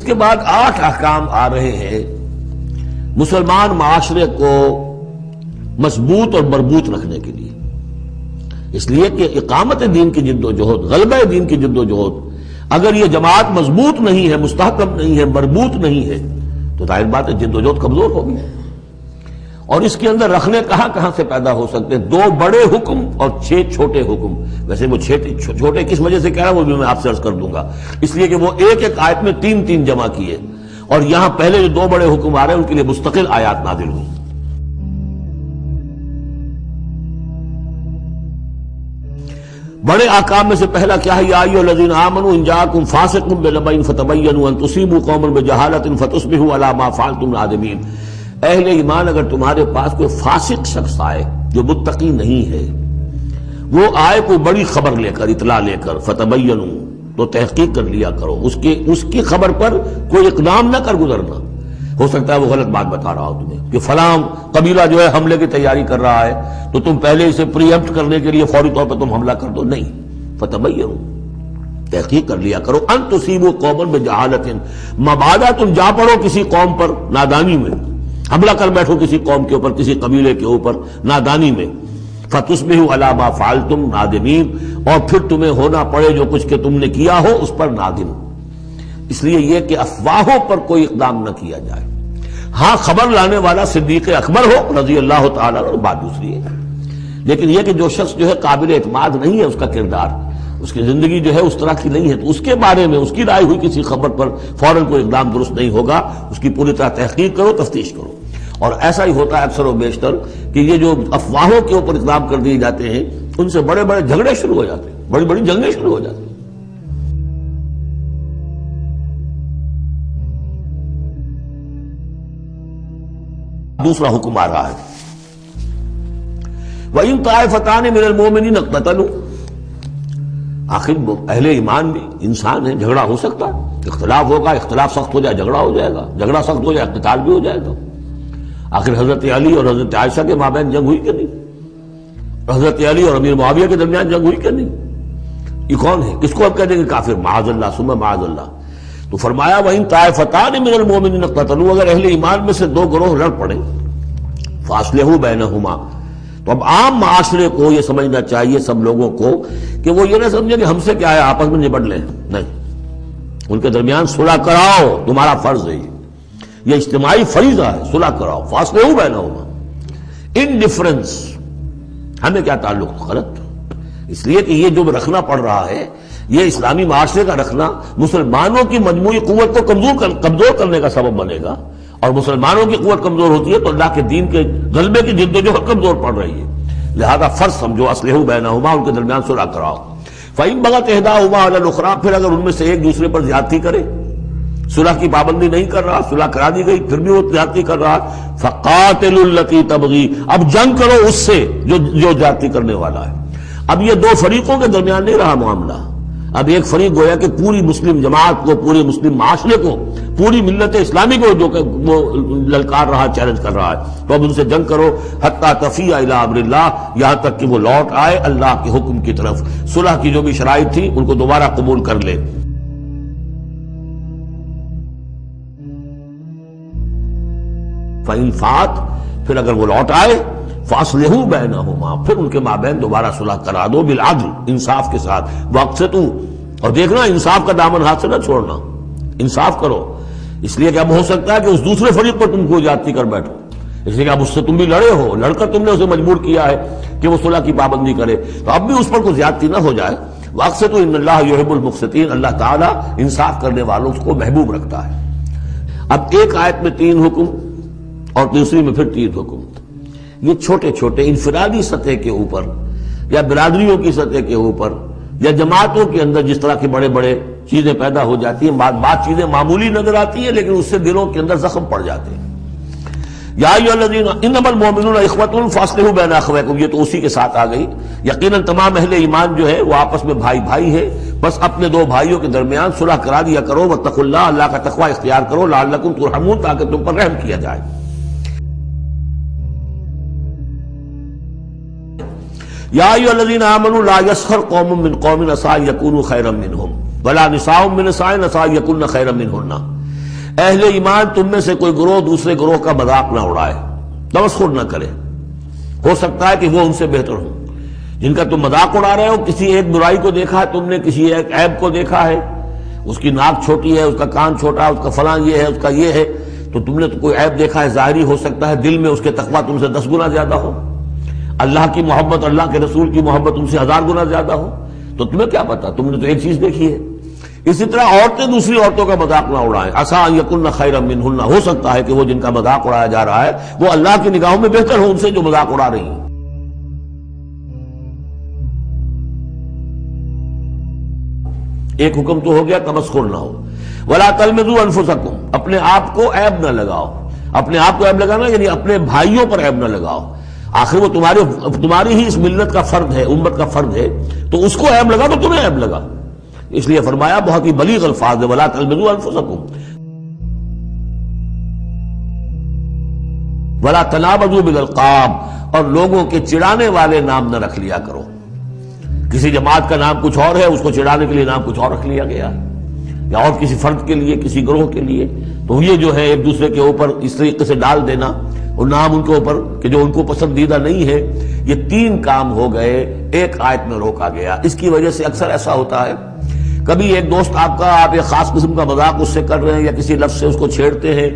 اس کے بعد 8 احکام آ رہے ہیں مسلمان معاشرے کو مضبوط اور مربوط رکھنے کے لیے، اس لیے کہ اقامت دین کی جد و جہد، غلبہ دین کی جد و جہد، اگر یہ جماعت مضبوط نہیں ہے، مستحکم نہیں ہے، مربوط نہیں ہے تو ظاہر بات ہے جد و جہد کمزور ہوگی۔ اور اس کے اندر رکھنے کہاں سے پیدا ہو سکتے ہیں؟ 2 بڑے حکم اور 6 چھوٹے حکم۔ ویسے وہ چھوٹے کس وجہ سے کہہ رہا ہوں وہ بھی میں آپ سے عرض کر دوں گا، اس لیے کہ وہ ایک آیت میں 3 جمع کیے، اور یہاں پہلے جو 2 بڑے حکم آ رہے ہیں ان کے لیے مستقل آیات نازل ہوئی۔ بڑے احکام میں سے پہلا کیا ہے؟ یا ایھا الذین آمنوا ان جاءکم فاسق بنبأ فتبینوا ان تصیبوا قوما بجہالۃ فتصبحوا علی ما فعلتم نادمین۔ اہل ایمان، اگر تمہارے پاس کوئی فاسق شخص آئے جو متقی نہیں ہے، وہ آئے کوئی بڑی خبر لے کر، اطلاع لے کر، فتبینوا تو تحقیق کر لیا کرو، اس کی خبر پر کوئی اقدام نہ کر گزرنا۔ ہو سکتا ہے وہ غلط بات بتا رہا ہو تمہیں کہ فلاں قبیلہ جو ہے حملے کی تیاری کر رہا ہے تو تم پہلے اسے پری ایمپٹ کرنے کے لیے فوری طور پر تم حملہ کر دو، نہیں، فتبینوا تحقیق کر لیا کرو، ان تصیبوا قوما بجہالۃ، مبادا تم جا پڑو کسی قوم پر نادانی میں، حملہ کر بیٹھو کسی قوم کے اوپر، کسی قبیلے کے اوپر نادانی میں، فتصبحوا علی ما فعلتم نادمین، اور پھر تمہیں ہونا پڑے جو کچھ کہ تم نے کیا ہو اس پر نادم۔ اس لیے یہ کہ افواہوں پر کوئی اقدام نہ کیا جائے۔ ہاں خبر لانے والا صدیق اکبر ہو رضی اللہ تعالیٰ عنہ، بات دوسری ہے، لیکن یہ کہ جو شخص جو ہے قابل اعتماد نہیں ہے، اس کا کردار، اس کی زندگی جو ہے اس طرح کی نہیں ہے، تو اس کے بارے میں اس کی رائے ہوئی کسی خبر پر فوراً کوئی اقدام درست نہیں ہوگا، اس کی پوری طرح تحقیق کرو، تفتیش کرو۔ اور ایسا ہی ہوتا ہے اکثر و بیشتر کہ یہ جو افواہوں کے اوپر اقدام کر دیے جاتے ہیں ان سے بڑے بڑے جھگڑے شروع ہو جاتے ہیں، بڑی بڑی جنگیں شروع ہو جاتی ہیں۔ دوسرا حکم آ رہا ہے وَإِن طَائِفَتَانِ مِنَ الْمُؤْمِنِينَ اقْتَتَلُوا۔ آخر اہل ایمان بھی انسان ہیں، جھگڑا ہو سکتا ہے، اختلاف ہوگا، اختلاف سخت ہو جائے جھگڑا ہو جائے گا، جھگڑا سخت ہو جائے قتال بھی ہو جائے گا۔ آخر حضرت علی اور حضرت عائشہ کے مابین جنگ ہوئی کہ نہیں؟ حضرت علی اور امیر معاویہ کے درمیان جنگ ہوئی کہ نہیں؟ یہ کون ہے؟ کس کو اب کہہ دیں گے کافر؟ معاذ اللہ ثم معاذ اللہ۔ تو فرمایا وَإِن طَائِفَتَانِ مِنَ الْمُؤْمِنِينَ اقْتَتَلُوا، اگر اہل ایمان میں سے 2 گروہ لڑ پڑے، فَأَصْلِحُوا بَيْنَهُمَا، تو اب عام معاشرے کو یہ سمجھنا چاہیے، سب لوگوں کو، کہ وہ یہ نہ سمجھے کہ ہم سے کیا ہے، آپس میں نپٹ لیں، نہیں، ان کے درمیان صلح کراؤ، تمہارا فرض ہے، یہ اجتماعی فریضہ ہے، صلح کراؤ، فَأَصْلِحُوا بَيْنَهُمَا۔ انڈیفرنس ہمیں کیا تعلق؟ غلط، اس لیے کہ یہ جو رکھنا پڑ رہا ہے یہ اسلامی معاشرے کا رکھنا مسلمانوں کی مجموعی قوت کو کمزور کرنے کا سبب بنے گا، اور مسلمانوں کی قوت کمزور ہوتی ہے تو اللہ کے دین کے غلبے کی جد و جہد کمزور پڑ رہی ہے، لہذا فرض سمجھو اصلحوا بینہما، ان کے درمیان صلح کراؤ۔ فَإِن بَغَتْ إِحْدَاهُمَا عَلَى الْأُخْرَىٰ، پھر اگر ان میں سے ایک دوسرے پر زیادتی کرے، صلح کی پابندی نہیں کر رہا، صلح کرا دی گئی پھر بھی وہ زیادتی کر رہا، فَقَاتِلُوا الَّتِي تَبْغِي، اب جنگ کرو اس سے جو زیادتی کرنے والا ہے۔ اب یہ 2 فریقوں کے درمیان نہیں رہا معاملہ، اب ایک فریق گویا کہ پوری مسلم جماعت کو، پورے مسلم معاشرے کو، پوری ملت اسلامی کو جو کہ وہ للکار رہا، چیلنج کر رہا ہے، تو اب ان سے جنگ کرو، حتیٰ تفیء الی امر اللہ، یہاں تک کہ وہ لوٹ آئے اللہ کے حکم کی طرف، صلح کی جو بھی شرائط تھی ان کو دوبارہ قبول کر لے۔ فَإِن فَاتَ، پھر اگر وہ لوٹ آئے، فَأَصْلِحُوا بَيْنَهُمَا، پھر ان کے مابین دوبارہ صلح کرا دو، بالعدل، انصاف کے ساتھ، وَاقْسِطُوا، اور دیکھنا انصاف کا دامن ہاتھ سے نہ چھوڑنا، انصاف کرو، اس لیے کہ اب ہو سکتا ہے کہ اس دوسرے فریق پر تم کو زیادتی کر بیٹھو، اس لیے کہ اب اس سے تم بھی لڑے ہو، لڑ کر تم نے اسے مجبور کیا ہے کہ وہ صلح کی پابندی کرے، تو اب بھی اس پر کوئی زیادتی نہ ہو جائے۔ وَاقْسِطُوا إِنَّ اللَّهَ يُحِبُّ الْمُقْسِطِينَ، اللہ تعالیٰ انصاف کرنے والوں کو محبوب رکھتا ہے۔ اب ایک آیت میں 3 حکم اور دوسری میں پھر 3 حکم، یہ چھوٹے چھوٹے انفرادی سطح کے اوپر یا برادریوں کی سطح کے اوپر یا جماعتوں کے اندر جس طرح کی بڑے بڑے چیزیں پیدا ہو جاتی ہیں، بعض چیزیں معمولی نظر آتی ہیں لیکن اس سے دلوں کے اندر زخم پڑ جاتے ہیں۔ یا ایھا الذین انما المؤمنون اخوۃ فاصلحوا بین اخویکم، یہ تو اسی کے ساتھ آ گئی، یقیناً تمام اہل ایمان جو ہے وہ آپس میں بھائی بھائی ہے، بس اپنے 2 بھائیوں کے درمیان صلح کرا دیا کرو، واتقوا اللہ، اللہ کا تقوی اختیار کرو، لعلکم ترحمون، تاکہ تم پر رحم کیا جائے۔ یا ایھا الذین آمنوا لا یسخر قوم من قوم عسى ان یکونوا خیرا منهم ولا نساء من نساء عسى ان یکن خیرا منهن، اہل ایمان تم میں سے کوئی گروہ دوسرے گروہ کا مذاق نہ اڑائے، تمسخر نہ کرے، ہو سکتا ہے کہ وہ ان سے بہتر ہوں۔ جن کا تم مذاق اڑا رہے ہو، کسی ایک برائی کو دیکھا ہے تم نے، کسی ایک عیب کو دیکھا ہے، اس کی ناک چھوٹی ہے، اس کا کان چھوٹا ہے، اس کا فلاں یہ ہے، اس کا یہ ہے، تو تم نے تو کوئی عیب دیکھا ہے ظاہری، ہو سکتا ہے دل میں اس کے تقویٰ تم سے 10 گنا زیادہ ہو، اللہ کی محبت، اللہ کے رسول کی محبت تم سے 1000 گنا زیادہ ہو، تو تمہیں کیا پتا، تم نے تو ایک چیز دیکھی ہے۔ اسی طرح عورتیں دوسری عورتوں کا مذاق نہ اڑائیں، عسیٰ ان یکن خیرا منہن، ہو سکتا ہے کہ وہ جن کا مذاق اڑایا جا رہا ہے وہ اللہ کی نگاہوں میں بہتر ہو ان سے جو مذاق اڑا رہی ہیں۔ ایک حکم تو ہو گیا تمسخر نہ ہو۔ ولا تلمزوا انفسکم، اپنے آپ کو عیب نہ لگاؤ، اپنے آپ کو عیب لگانا یعنی اپنے بھائیوں پر عیب نہ لگاؤ، آخر وہ تمہاری ہی اس ملت کا فرد ہے، امت کا فرد ہے، تو اس کو عیب لگا تو تمہیں عیب لگا، اس لیے فرمایا بہت ہی بلیغ الفاظ ہے، ولا تلمزوا انفسکم ولا تنابزوا بالالقاب، اور لوگوں کے چڑانے والے نام نہ رکھ لیا کرو۔ کسی جماعت کا نام کچھ اور ہے، اس کو چڑھانے کے لیے نام کچھ اور رکھ لیا گیا، یا اور کسی فرد کے لیے، کسی گروہ کے لیے، تو یہ جو ہے ایک دوسرے کے اوپر اس طریقے سے ڈال دینا اور نام ان کے اوپر کہ جو ان کو پسندیدہ نہیں ہے، یہ 3 کام ہو گئے، ایک آیت میں روکا گیا۔ اس کی وجہ سے اکثر ایسا ہوتا ہے، کبھی ایک دوست آپ کا، آپ ایک خاص قسم کا مذاق اس سے کر رہے ہیں یا کسی لفظ سے اس کو چھیڑتے ہیں،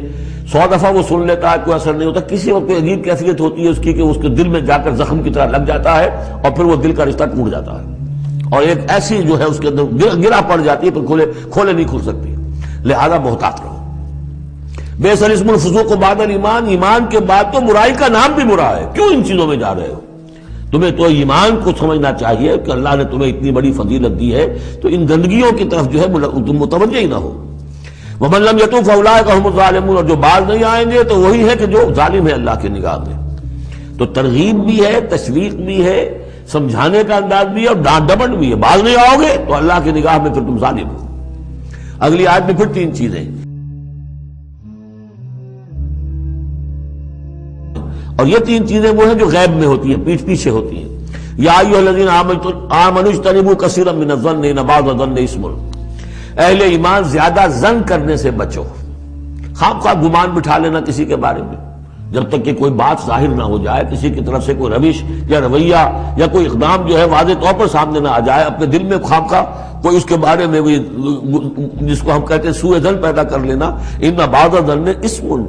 100 دفعہ وہ سن لیتا ہے، کوئی اثر نہیں ہوتا، کسی وقت کوئی عجیب کیفیت ہوتی ہے اس کی کہ اس کے دل میں جا کر زخم کی طرح لگ جاتا ہے اور پھر وہ دل کا رشتہ ٹوٹ جاتا ہے، اور ایک ایسی جو ہے اس کے اندر گرا پڑ جاتی ہے، پھر کھولے نہیں کھل سکتی۔ لہذا محتاط رہو۔ بئس الاسم الفسوق بعد الایمان، ایمان کے بعد تو برائی کا نام بھی برا ہے، کیوں ان چیزوں میں جا رہے ہو؟ تمہیں تو ایمان کو سمجھنا چاہیے کہ اللہ نے تمہیں اتنی بڑی فضیلت دی ہے، تو ان گندگیوں کی طرف جو ہے تم متوجہ ہی نہ ہو۔ ومن لم یتوب فاولئک هم الظالمون، اور جو باز نہیں آئیں گے تو وہی ہے کہ جو ظالم ہے اللہ کی نگاہ میں۔ تو ترغیب بھی ہے، تشویق بھی ہے، سمجھانے کا انداز بھی ہے، اور ڈانٹ ڈپٹ بھی ہے۔ باز نہیں آؤ گے تو اللہ کی نگاہ میں پھر تم ظالم ہو۔ اگلی آیت میں پھر 3 چیزیں، اور یہ 3 چیزیں وہ ہیں جو غیب میں ہوتی ہیں، پیچھے پیچھے ہوتی ہیں۔ یا ایھا الذین آمنوا اجتنبوا کثیرا من الظن ان بعض الظن اسم، اہل ایمان زیادہ ظن کرنے سے بچو، خام خواہ گمان بٹھا لینا کسی کے بارے میں، جب تک کہ کوئی بات ظاہر نہ ہو جائے، کسی کی طرف سے کوئی روش یا رویہ یا کوئی اقدام جو ہے واضح طور پر سامنے نہ آ جائے، اپنے دل میں خام خواہ کوئی اس کے بارے میں جس کو ہم کہتے ہیں سوء ظن پیدا کر لینا، ان بعض الظن اسم،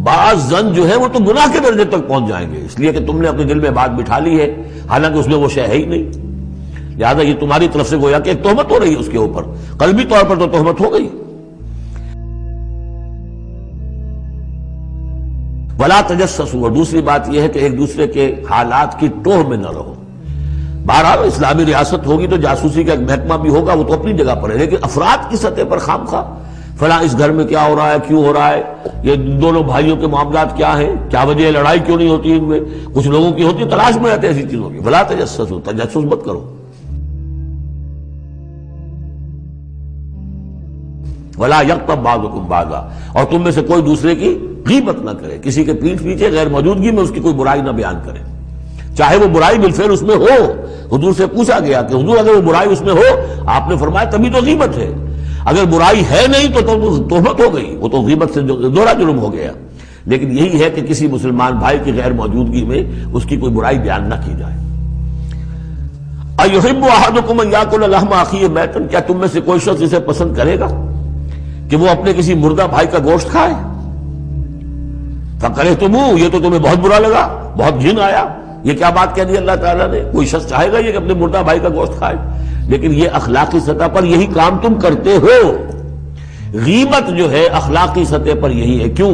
بعض ظن جو ہے وہ تو گناہ کے درجے تک پہنچ جائیں گے، اس لیے کہ تم نے اپنے دل میں بات بٹھا لی ہے، حالانکہ اس میں وہ شے ہے ہی نہیں، لہٰذا یہ تمہاری طرف سے گویا کہ ایک تہمت ہو رہی ہے اس کے اوپر، قلبی طور پر تو تہمت ہو گئی۔ ولا تجسسوا، اور دوسری بات یہ ہے کہ ایک دوسرے کے حالات کی ٹوہ میں نہ رہو۔ بہرحال اسلامی ریاست ہوگی تو جاسوسی کا ایک محکمہ بھی ہوگا، وہ تو اپنی جگہ پر ہے، لیکن افراد کی سطح پر خام خواہ فلاں اس گھر میں کیا ہو رہا ہے، کیوں ہو رہا ہے، یہ دونوں بھائیوں کے معاملات کیا ہیں، کیا وجہ ہے، لڑائی کیوں نہیں ہوتی ان میں، کچھ لوگوں کی ہوتی ہے، تلاش میں رہتے ہیں ایسی چیزوں کی۔ ولا تجسسوا، تجسس مت کرو۔ ولا یغتب بعضکم بعضا، اور تم میں سے کوئی دوسرے کی غیبت نہ کرے، کسی کے پیٹھ پیچھے غیر موجودگی میں اس کی کوئی برائی نہ بیان کرے، چاہے وہ برائی بالفعل اس میں ہو۔ حضور سے پوچھا گیا کہ حضور اگر وہ برائی اس میں ہو، آپ نے فرمایا تبھی تو غیبت ہے، اگر برائی ہے نہیں تو تہمت ہو گئی، وہ تو غیبت سے دوہرا جرم ہو گیا۔ لیکن یہی ہے کہ کسی مسلمان بھائی کی غیر موجودگی میں اس کی کوئی برائی بیان نہ کی جائے۔ ایحب احدکم ان یاکل لحم اخیہ میتا، کیا تم میں سے کوئی شخص اسے پسند کرے گا کہ وہ اپنے کسی مردہ بھائی کا گوشت کھائے؟ فکرہتموہ، یہ تو تمہیں بہت برا لگا، بہت گھن آیا، یہ کیا بات کہہ دی اللہ تعالیٰ نے؟ کوئی شخص چاہے گا یہ کہ اپنے مردہ بھائی کا گوشت کھائے؟ لیکن یہ اخلاقی سطح پر یہی کام تم کرتے ہو۔ غیبت جو ہے اخلاقی سطح پر یہی ہے، کیوں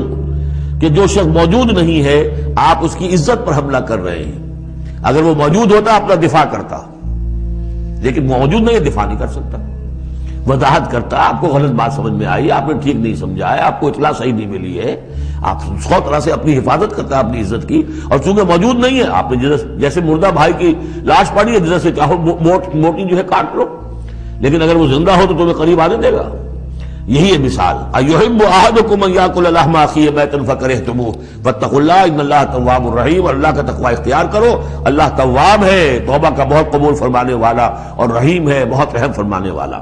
کہ جو شخص موجود نہیں ہے آپ اس کی عزت پر حملہ کر رہے ہیں، اگر وہ موجود ہوتا اپنا دفاع کرتا، لیکن موجود نہیں، دفاع نہیں کر سکتا، وضاحت کرتا، آپ کو غلط بات سمجھ میں آئی، آپ نے ٹھیک نہیں سمجھا ہے، آپ کو اطلاع صحیح نہیں ملی ہے، آپ 100 طرح سے اپنی حفاظت کرتا ہے اپنی عزت کی، اور چونکہ موجود نہیں ہے آپ نے جیسے مردہ بھائی کی لاش پڑی ہے، جیسے چاہو موٹی جو ہے کاٹ لو، لیکن اگر وہ زندہ ہو تو تمہیں قریب آنے دے گا۔ یہی ہے مثال۔ ایحب احدکم ان یاکل لحم اخیہ میتا فکرہتموہ واتقوا اللہ ان اللہ تواب الرحیم، اور اللہ کا تقوی اختیار کرو، اللہ تواب ہے، توبہ کا بہت قبول فرمانے والا، اور رحیم ہے، بہت رحم فرمانے والا۔